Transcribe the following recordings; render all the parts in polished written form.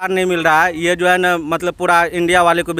नहीं मिल रहा है। ये जो है ना मतलब पूरा इंडिया वाले को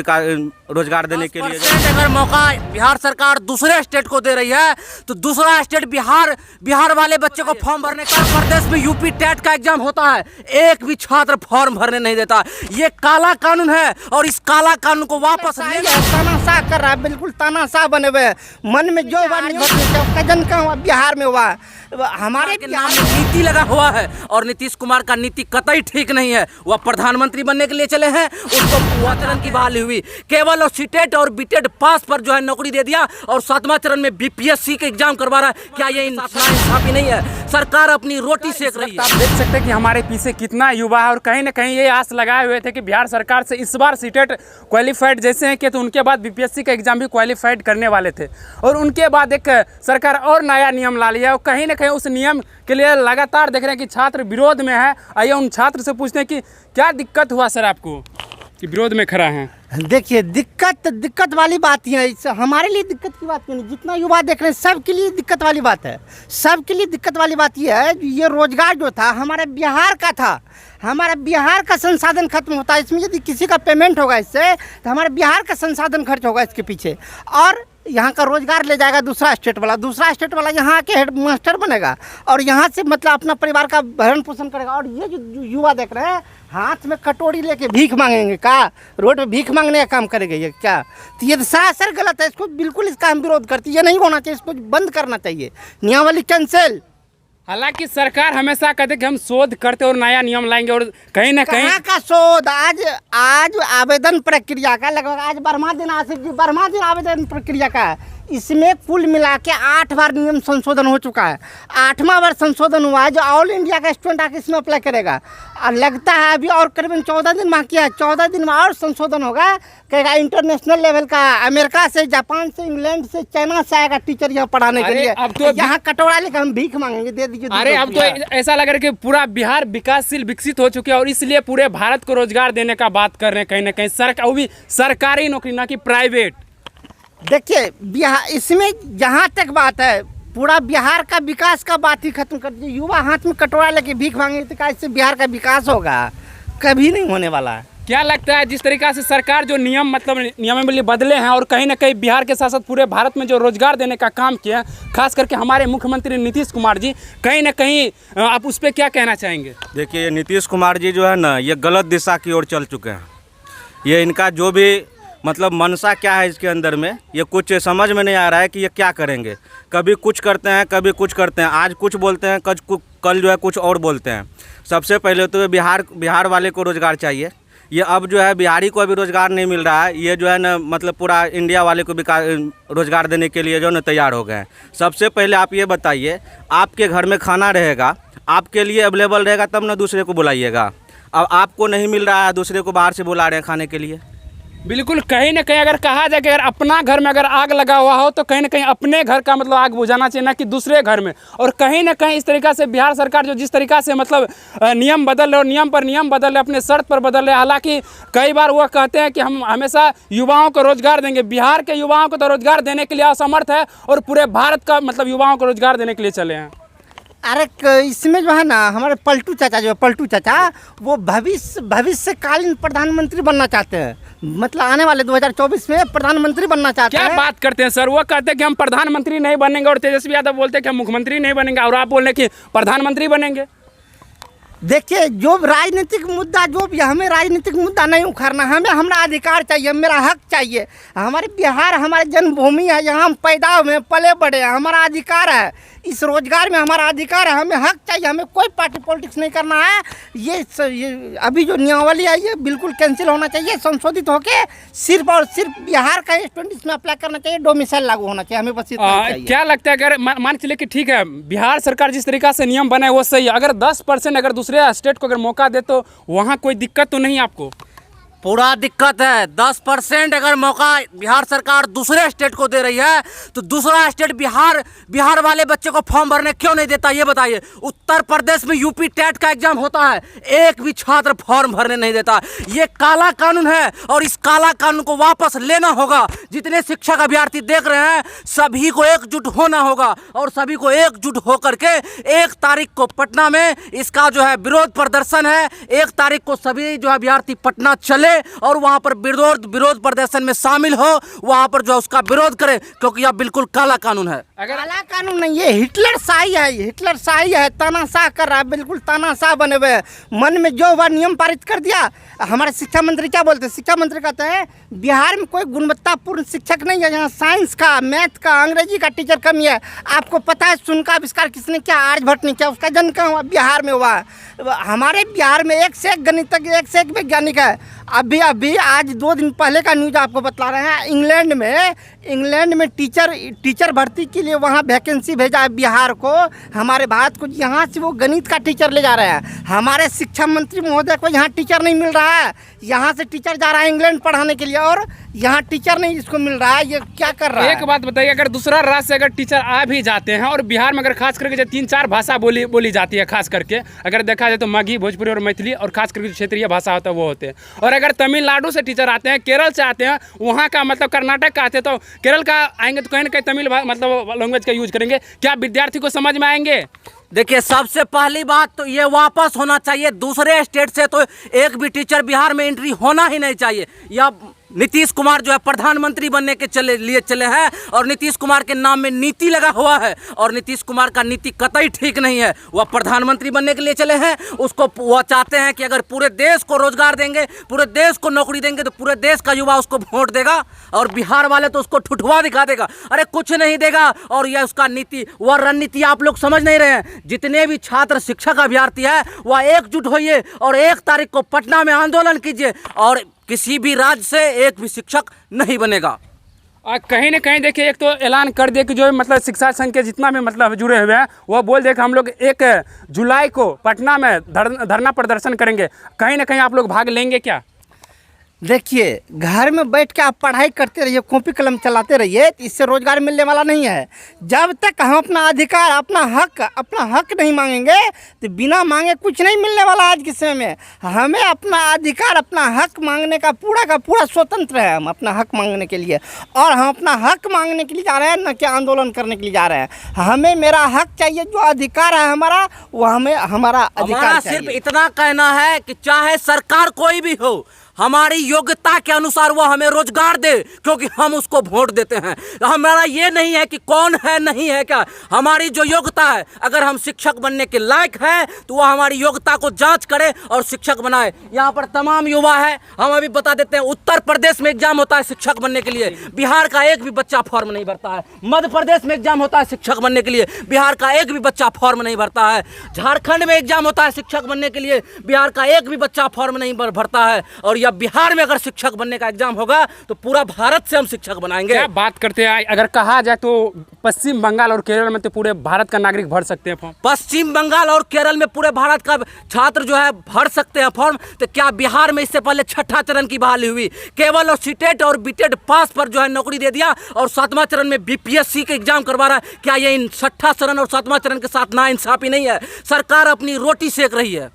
रोजगार देने के लिए अगर मौका बिहार सरकार दूसरे स्टेट को दे रही है तो दूसरा स्टेट बिहार वाले बच्चे को फॉर्म भरने का प्रदेश में यूपी टेट का एग्जाम होता है, एक भी छात्र फॉर्म भरने नहीं देता। ये काला कानून है और इस काला कानून को वापस तानाशाह कर रहा है, बिल्कुल तानाशाह बने हुए। मन में जो कजन का हुआ बिहार में हुआ, हमारे के नाम में नीति लगा हुआ है और नीतीश कुमार का नीति कतई ठीक नहीं है। वह प्रधानमंत्री बनने के लिए चले हैं, उसको चरण की बहाली हुई, केवल और सीटेट और बीटेड पास पर जो है नौकरी दे दिया और 7वां चरण में बीपीएससी के एग्जाम करवा रहा है। क्या ये इंसाफी नहीं है? सरकार अपनी रोटी सेक रही है। आप देख सकते हैं कि हमारे पीछे कितना युवा है और कहीं ना कहीं ये आस लगाए हुए थे कि बिहार सरकार से इस बार सीटेट क्वालिफाइड जैसे हैं कि तो उनके बाद बीपीएससी का एग्जाम भी क्वालिफाइड करने वाले थे और उनके बाद एक सरकार और नया नियम ला लिया और कहीं ना कहीं उस नियम के लिए लगातार देख रहे हैं कि छात्र विरोध में है। आइए उन छात्र से पूछते हैं कि क्या दिक्कत हुआ सर आपको कि विरोध में खड़ा हैं? देखिए, दिक्कत वाली बात ही है। इससे हमारे लिए दिक्कत की बात नहीं, जितना युवा देख रहे हैं सबके लिए दिक्कत वाली बात है। सबके लिए दिक्कत वाली बात ये है, ये रोजगार जो था हमारे बिहार का था, हमारा बिहार का संसाधन खत्म होता है। इसमें यदि किसी का पेमेंट होगा इससे तो हमारे बिहार का संसाधन खर्च होगा इसके पीछे, और यहाँ का रोजगार ले जाएगा दूसरा स्टेट वाला यहाँ आके हेड मास्टर बनेगा और यहाँ से मतलब अपना परिवार का भरण पोषण करेगा। और ये जो युवा देख रहे हैं हाथ में कटोरी लेके भीख मांगेंगे, का रोड पे भीख मांगने का काम करेंगे ये क्या? तो ये सरासर गलत है। इसको बिल्कुल इसका हम विरोध करते हैं। ये नहीं होना चाहिए, इसको बंद करना चाहिए। नियमावली कैंसिल। हालांकि सरकार हमेशा कहते कि हम शोध करते और नया नियम लाएंगे और कहीं ना कहीं का शोध आज आवेदन प्रक्रिया का लगभग आज 12वां दिन आवेदन प्रक्रिया का, इसमें कुल मिला के 8 बार नियम संशोधन हो चुका है। 8वां बार संशोधन हुआ है। जो ऑल इंडिया का स्टूडेंट आके इसमें अप्लाई करेगा और लगता है अभी और करीबन 14 दिन बाकी है। 14 दिन में और संशोधन होगा, कहेगा इंटरनेशनल लेवल का, अमेरिका से, जापान से, इंग्लैंड से, चाइना से आएगा टीचर यहाँ पढ़ाने के लिए। अब तो यहाँ कटोरा लेकर हम भीख मांगेंगे, दे दीजिए। अरे अब तो ऐसा लग रहा है कि पूरा बिहार विकासशील विकसित हो चुके हैं और इसलिए पूरे भारत को रोजगार देने का बात कर रहे हैं कहीं ना कहीं, वो भी सरकारी नौकरी ना कि प्राइवेट। देखिए, बिहार इसमें जहाँ तक बात है पूरा बिहार का विकास का बात ही खत्म कर दीजिए। युवा हाथ में कटोरा लेके भीख मांगे तो क्या इससे बिहार का विकास होगा? कभी नहीं होने वाला है। क्या लगता है जिस तरीका से सरकार जो नियमावली बदले हैं और कहीं ना कहीं बिहार के साथ साथ पूरे भारत में जो रोजगार देने का काम किया है, खास करके हमारे मुख्यमंत्री नीतीश कुमार जी, कहीं ना कहीं आप उस पर क्या कहना चाहेंगे? देखिए, नीतीश कुमार जी जो है ना ये गलत दिशा की ओर चल चुके हैं। ये इनका जो भी मतलब मनसा क्या है इसके अंदर में, ये कुछ समझ में नहीं आ रहा है कि ये क्या करेंगे। कभी कुछ करते हैं, कभी कुछ करते हैं। आज कुछ बोलते हैं, कल जो है कुछ और बोलते हैं। सबसे पहले तो बिहार वाले को रोज़गार चाहिए। ये अब जो है बिहारी को अभी रोज़गार नहीं मिल रहा है। ये जो है ना मतलब पूरा इंडिया वाले को रोज़गार देने के लिए जो है ना तैयार हो गए हैं। सबसे पहले आप ये बताइए, आपके घर में खाना रहेगा, आपके लिए अवेलेबल रहेगा तब ना दूसरे को बुलाइएगा। अब आपको नहीं मिल रहा है, दूसरे को बाहर से बुला रहे हैं खाने के लिए। बिल्कुल, कहीं ना कहीं अगर कहा जाए कि अगर अपना घर में अगर आग लगा हुआ हो तो कहीं ना कहीं अपने घर का मतलब आग बुझाना चाहिए, ना कि दूसरे घर में। और कहीं ना कहीं इस तरीक़ा से बिहार सरकार जो जिस तरीक़ा से मतलब नियम बदल रहे और नियम पर नियम बदल रहे, अपने शर्त पर बदल रहे। हालांकि कई बार वो कहते हैं कि हम हमेशा युवाओं को रोजगार देंगे। बिहार के युवाओं को तो रोजगार देने के लिए असमर्थ है और पूरे भारत का मतलब युवाओं को रोजगार देने के लिए चले हैं। अरे इसमें जो है ना हमारे पलटू चाचा वो भविष्यकालीन प्रधानमंत्री बनना चाहते हैं। मतलब आने वाले 2024 में प्रधानमंत्री बनना चाहते हैं। क्या बात करते हैं सर? वो कहते हैं कि हम प्रधानमंत्री नहीं बनेंगे और तेजस्वी यादव बोलते हैं कि हम मुख्यमंत्री नहीं बनेंगे और आप बोल रहे हैं कि प्रधानमंत्री बनेंगे। देखिए, जो राजनीतिक मुद्दा जो भी, हमें राजनीतिक मुद्दा नहीं उखाड़ना, हमें हमारा अधिकार चाहिए, मेरा हक चाहिए। हमारे बिहार हमारी जन्मभूमि है, यहाँ हम पैदा हुए पले बड़े हैं, हमारा अधिकार है। इस रोजगार में हमारा अधिकार है, हमें हक चाहिए। हमें कोई पार्टी पॉलिटिक्स नहीं करना है। ये अभी जो नियमावली है ये बिल्कुल कैंसिल होना चाहिए, संशोधित होके सिर्फ और सिर्फ बिहार का स्टूडेंट इसमें अप्लाई करना चाहिए, डोमिसाइल लागू होना चाहिए। हमें बस इतना चाहिए। क्या लगता है अगर मान चलिए कि ठीक है बिहार सरकार जिस तरीका से नियम बनाए वो सही है, अगर 10% अगर दूसरे स्टेट को अगर मौका दे तो वहाँ कोई दिक्कत तो नहीं आपको? पूरा दिक्कत है। 10% अगर मौका बिहार सरकार दूसरे स्टेट को दे रही है तो दूसरा स्टेट बिहार वाले बच्चे को फॉर्म भरने क्यों नहीं देता, ये बताइए। उत्तर प्रदेश में यूपी टेट का एग्जाम होता है, एक भी छात्र फॉर्म भरने नहीं देता। ये काला कानून है और इस काला कानून को वापस लेना होगा। जितने शिक्षक अभ्यर्थी देख रहे हैं सभी को एकजुट होना होगा और सभी को एकजुट होकर के 1 तारीख को पटना में इसका जो है विरोध प्रदर्शन है। 1 तारीख को सभी जो अभ्यर्थी पटना चले और वहां पर विरोध प्रदर्शन में शामिल हो, वहां पर जो उसका विरोध करे, क्योंकि यह बिल्कुल काला कानून है। काला कानून नहीं, ये हिटलर शाही है, तानाशाह कर रहा है, बिल्कुल तानाशाह बने हुए हैं। मन में जो वह नियम पारित कर दिया। हमारे शिक्षा मंत्री क्या बोलते हैं? शिक्षा मंत्री कहते हैं बिहार में कोई गुणवत्तापूर्ण शिक्षक नहीं है, यहाँ साइंस का, मैथ का, अंग्रेजी का टीचर कमी है। आपको पता है शून्य का आविष्कार किसने किया? आर्यभट्ट ने किया। उसका जन्म कहाँ हुआ? बिहार में हुआ। हमारे बिहार में एक से एक गणितज्ञ, एक से एक वैज्ञानिक है। अभी आज 2 दिन पहले का न्यूज आपको बतला रहे हैं। इंग्लैंड में टीचर भर्ती के लिए वहाँ वैकेंसी भेजा है बिहार को, हमारे भारत को। यहाँ से वो गणित का टीचर ले जा रहे हैं। हमारे शिक्षा मंत्री महोदय को यहाँ टीचर नहीं मिल रहा है। यहाँ से टीचर जा रहा है इंग्लैंड पढ़ाने के लिए और यहाँ टीचर नहीं इसको मिल रहा है। ये क्या कर रहा है? एक बात बताइए, अगर दूसरा राज्य से अगर टीचर आ भी जाते हैं और बिहार में अगर खास करके जो 3-4 भाषा बोली जाती है, खास करके अगर देखा जाए तो मगही, भोजपुरी और मैथिली, और खास करके जो क्षेत्रीय भाषा होता है वो होते हैं। और अगर तमिलनाडु से टीचर आते हैं, केरल से आते हैं, वहाँ का मतलब कर्नाटक का आते हैं, तो केरल का आएंगे तो कहीं ना कहीं तमिल मतलब लैंग्वेज का यूज करेंगे। क्या विद्यार्थी को समझ में आएंगे? देखिए, सबसे पहली बात तो ये वापस होना चाहिए। दूसरे स्टेट से तो एक भी टीचर बिहार में एंट्री होना ही नहीं चाहिए। या नीतीश कुमार जो है प्रधानमंत्री बनने के लिए चले हैं और नीतीश कुमार के नाम में नीति लगा हुआ है और नीतीश कुमार का नीति कतई ठीक नहीं है। वह प्रधानमंत्री बनने के लिए चले हैं, उसको वह चाहते हैं कि अगर पूरे देश को रोजगार देंगे, पूरे देश को नौकरी देंगे तो पूरे देश का युवा उसको वोट देगा और बिहार वाले तो उसको ठुठुआ दिखा देगा, अरे कुछ नहीं देगा। और यह उसका नीति, वह रणनीति आप लोग समझ नहीं रहे हैं। जितने भी छात्र शिक्षक अभ्यर्थी है वह एकजुट होइए और 1 तारीख को पटना में आंदोलन कीजिए और किसी भी राज्य से एक भी शिक्षक नहीं बनेगा। और कहीं ना कहीं देखिए, एक तो ऐलान कर दिया कि जो मतलब शिक्षा संघ के जितना भी मतलब जुड़े हुए हैं वो बोल दे कि हम लोग 1 जुलाई को पटना में धरना प्रदर्शन करेंगे। कहीं ना कहीं आप लोग भाग लेंगे क्या? देखिए, घर में बैठ के आप पढ़ाई करते रहिए, कॉपी कलम चलाते रहिए, इससे रोजगार मिलने वाला नहीं है। जब तक हम अपना अधिकार, अपना हक नहीं मांगेंगे तो बिना मांगे कुछ नहीं मिलने वाला। आज के समय में हमें अपना अधिकार, अपना हक मांगने का पूरा स्वतंत्र है। हम अपना हक मांगने के लिए, और हम अपना हक मांगने के लिए जा रहे हैं, न कि आंदोलन करने के लिए जा रहे हैं। हमें मेरा हक चाहिए, जो अधिकार है हमारा वो हमें हमारा अधिकार चाहिए। सिर्फ इतना कहना है कि चाहे सरकार कोई भी हो, हमारी योग्यता के अनुसार वो हमें रोजगार दे, क्योंकि हम उसको वोट देते हैं। हमारा ये नहीं है कि कौन है नहीं है क्या, हमारी जो योग्यता है, अगर हम शिक्षक बनने के लायक है तो वह हमारी योग्यता को जांच करे और शिक्षक बनाए। यहाँ पर तमाम युवा है, हम अभी बता देते हैं। उत्तर प्रदेश में एग्जाम होता है शिक्षक बनने के लिए, बिहार का एक भी बच्चा फॉर्म नहीं भरता है। मध्य प्रदेश में एग्जाम होता है शिक्षक बनने के लिए, बिहार का एक भी बच्चा फॉर्म नहीं भरता है। झारखंड में एग्जाम होता है शिक्षक बनने के लिए, बिहार का एक भी बच्चा फॉर्म नहीं भरता है। और या बिहार में अगर शिक्षक बनने का एग्जाम होगा तो पूरा भारत से हम शिक्षक बनाएंगे। क्या बात करते हैं, अगर कहा जाए तो पश्चिम बंगाल और केरल में तो पूरे भारत का नागरिक भर सकते हैं फॉर्म। पश्चिम बंगाल और केरल में पूरे भारत का छात्र जो है भर सकते हैं फॉर्म, तो क्या बिहार में इससे पहले 6ठा चरण की बहाली हुई? केवल और सीटेट और बीटेड पास पर जो है नौकरी दे दिया और 7वां चरण में बीपीएससी के एग्जाम करवा रहा है। क्या ये इन 6ठा चरण और 7वां चरण के साथ नाइंसाफी नहीं है? सरकार अपनी रोटी सेक रही है।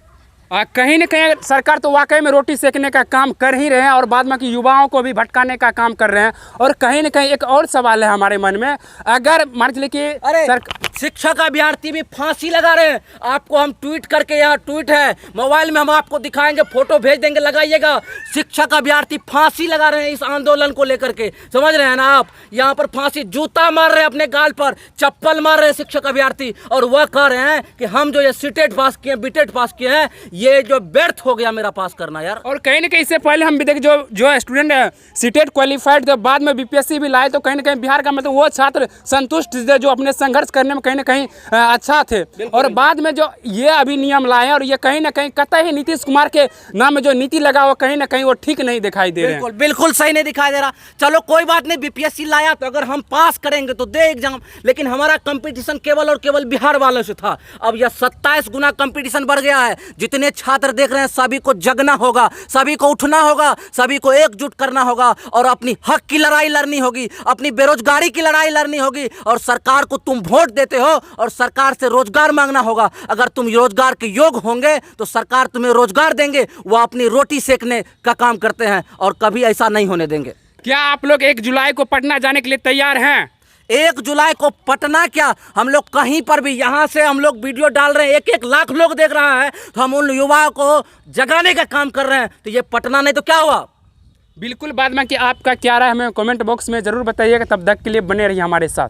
कहीं ना कहीं सरकार तो वाकई में रोटी सेकने का काम कर ही रहे हैं और बाद में कि युवाओं को भी भटकाने का काम कर रहे हैं। और कहीं ना कहीं एक और सवाल है हमारे मन में, अगर मान लीजिए कि अरे शिक्षक अभ्यर्थी भी फांसी लगा रहे हैं। आपको हम ट्वीट करके, यहाँ ट्वीट है मोबाइल में, हम आपको दिखाएंगे, फोटो भेज देंगे, लगाइएगा। शिक्षक अभ्यर्थी फांसी लगा रहे हैं इस आंदोलन को लेकर के, समझ रहे हैं ना आप? यहाँ पर फांसी, जूता मार रहे हैं अपने गाल पर, चप्पल मार रहे हैं शिक्षक अभ्यर्थी, और वह कह रहे हैं कि हम जो ये सीटेट पास किए, बीटेड पास किए हैं, ये जो व्यर्थ हो गया मेरा पास करना यार। और कहीं ना कहीं इससे पहले हम भी देख जो स्टूडेंट है सीटेट क्वालिफाइड थे, बाद में बीपीएससी भी लाए, तो कहीं ना कहीं बिहार का मतलब वो छात्र संतुष्ट थे जो अपने संघर्ष करने में कहीं ना कहीं अच्छा थे। और बाद में जो ये अभी नियम लाए और ये कहीं ना कहीं कतई नीतीश कुमार के नाम में जो नीति लगा हुआ, कहीं ना कहीं वो ठीक नहीं दिखाई दे रहे हैं। बिल्कुल सही नहीं दिखाई दे रहा। चलो कोई बात नहीं, बीपीएससी लाया तो अगर हम पास करेंगे तो दे एग्जाम, लेकिन हमारा कंपटीशन केवल और केवल बिहार वालों से था। अब यह 27 गुना कंपटीशन बढ़ गया है। जितने जितने छात्र देख रहे हैं सभी को जगना होगा, सभी को उठना होगा, सभी को एकजुट करना होगा और अपनी हक की लड़ाई लड़नी होगी, अपनी बेरोजगारी की लड़ाई लड़नी होगी। और सरकार को तुम वोट देते हो और सरकार से रोजगार मांगना होगा। अगर तुम रोजगार के योग होंगे तो सरकार तुम्हें रोजगार देंगे, वो अपनी रोटी सेकने का काम करते हैं और कभी ऐसा नहीं होने देंगे। क्या आप लोग 1 जुलाई को पटना जाने के लिए तैयार हैं? 1 जुलाई को पटना क्या, हम लोग कहीं पर भी, यहाँ से हम लोग वीडियो डाल रहे हैं, 1-1 लाख लोग देख रहा है, तो हम उन युवाओं को जगाने का काम कर रहे हैं। तो ये पटना नहीं तो क्या हुआ? बिल्कुल, बाद में कि आपका क्या राय हमें कमेंट बॉक्स में ज़रूर बताइएगा। तब तक के लिए बने रहिए हमारे साथ।